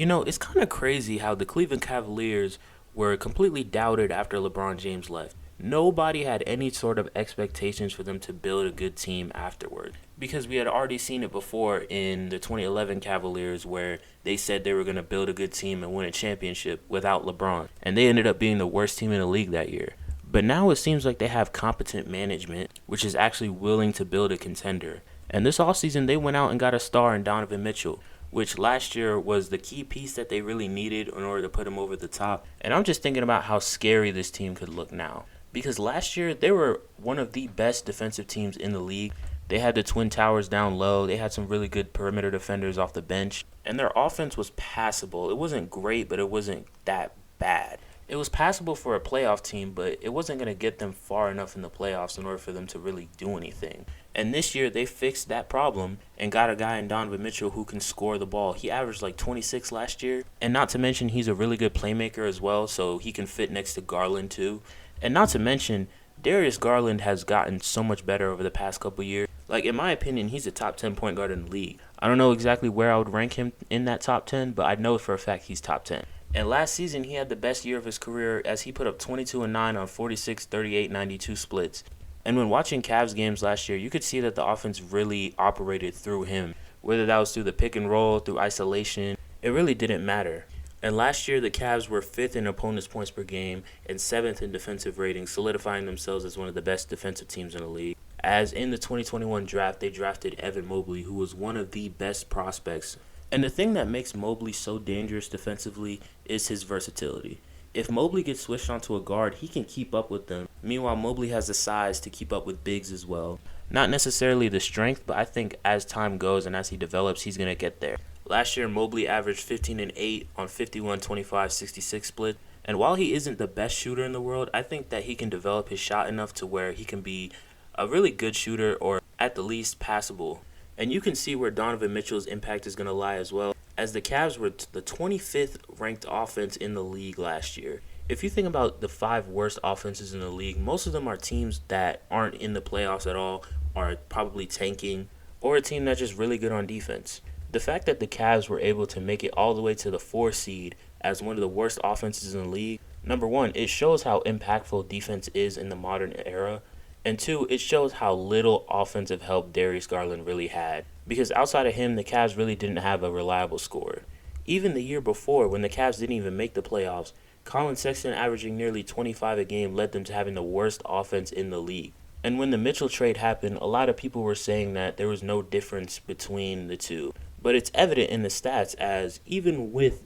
It's kind of crazy how the Cleveland Cavaliers were completely doubted after LeBron James left. Nobody had any sort of expectations for them to build a good team afterward. Because we had already seen it before in the 2011 Cavaliers where they said they were going to build a good team and win a championship without LeBron. And they ended up being the worst team in the league that year. But now it seems like they have competent management, which is actually willing to build a contender. And this offseason, they went out and got a star in Donovan Mitchell, which last year was the key piece that they really needed in order to put him over the top. And I'm just thinking about how scary this team could look now. Because last year, they were one of the best defensive teams in the league. They had the Twin Towers down low. They had some really good perimeter defenders off the bench. And their offense was passable. It wasn't great, but it wasn't that bad. It was passable for a playoff team, but it wasn't going to get them far enough in the playoffs in order for them to really do anything. And this year, they fixed that problem and got a guy in Donovan Mitchell who can score the ball. He averaged like 26 last year. And not to mention, he's a really good playmaker as well, so he can fit next to Garland too. And not to mention, Darius Garland has gotten so much better over the past couple years. Like, in my opinion, he's a top 10 point guard in the league. I don't know exactly where I would rank him in that top 10, but I know for a fact he's top 10. And last season, he had the best year of his career as he put up 22 and 9 on 46, 38, 92 splits. And when watching Cavs games last year, you could see that the offense really operated through him. Whether that was through the pick and roll, through isolation, it really didn't matter. And last year, the Cavs were 5th in opponents' points per game and 7th in defensive rating, solidifying themselves as one of the best defensive teams in the league. As in the 2021 draft, they drafted Evan Mobley, who was one of the best prospects. And the thing that makes Mobley so dangerous defensively is his versatility. If Mobley gets switched onto a guard, he can keep up with them. Meanwhile, Mobley has the size to keep up with bigs as well. Not necessarily the strength, but I think as time goes and as he develops, he's going to get there. Last year, Mobley averaged 15 and 8 on 51, 25, 66 split. And while he isn't the best shooter in the world, I think that he can develop his shot enough to where he can be a really good shooter or at the least passable. And you can see where Donovan Mitchell's impact is going to lie as well, as the Cavs were the 25th ranked offense in the league last year. If you think about the 5 worst offenses in the league, most of them are teams that aren't in the playoffs at all, are probably tanking, or a team that's just really good on defense. The fact that the Cavs were able to make it all the way to the 4 seed as one of the worst offenses in the league, number one, it shows how impactful defense is in the modern era. And 2, it shows how little offensive help Darius Garland really had. Because outside of him, the Cavs really didn't have a reliable scorer. Even the year before, when the Cavs didn't even make the playoffs, Colin Sexton averaging nearly 25 a game led them to having the worst offense in the league. And when the Mitchell trade happened, a lot of people were saying that there was no difference between the two. But it's evident in the stats, as even with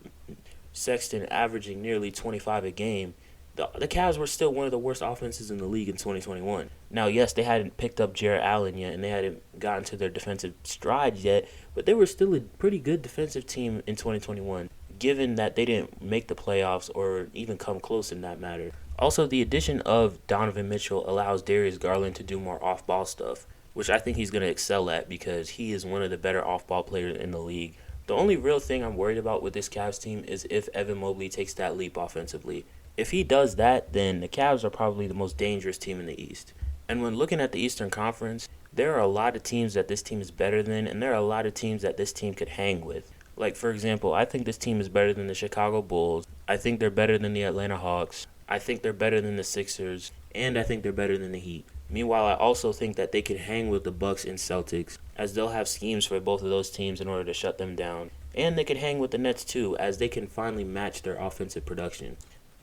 Sexton averaging nearly 25 a game, the Cavs were still one of the worst offenses in the league in 2021. Now, yes, they hadn't picked up Jarrett Allen yet, and they hadn't gotten to their defensive strides yet, but they were still a pretty good defensive team in 2021, given that they didn't make the playoffs or even come close in that matter. Also, the addition of Donovan Mitchell allows Darius Garland to do more off-ball stuff, which I think he's going to excel at because he is one of the better off-ball players in the league. The only real thing I'm worried about with this Cavs team is if Evan Mobley takes that leap offensively. If he does that, then the Cavs are probably the most dangerous team in the East. And when looking at the Eastern Conference, there are a lot of teams that this team is better than, and there are a lot of teams that this team could hang with. Like, for example, I think this team is better than the Chicago Bulls. I think they're better than the Atlanta Hawks. I think they're better than the Sixers. And I think they're better than the Heat. Meanwhile, I also think that they could hang with the Bucks and Celtics, as they'll have schemes for both of those teams in order to shut them down. And they could hang with the Nets too, as they can finally match their offensive production.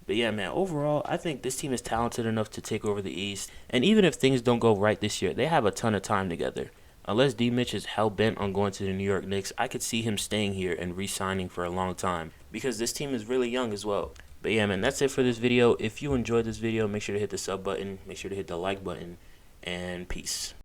But yeah, man, overall, I think this team is talented enough to take over the East. And even if things don't go right this year, they have a ton of time together. Unless D. Mitch is hell-bent on going to the New York Knicks, I could see him staying here and re-signing for a long time. Because this team is really young as well. But yeah, man, that's it for this video. If you enjoyed this video, make sure to hit the sub button. Make sure to hit the like button. And peace.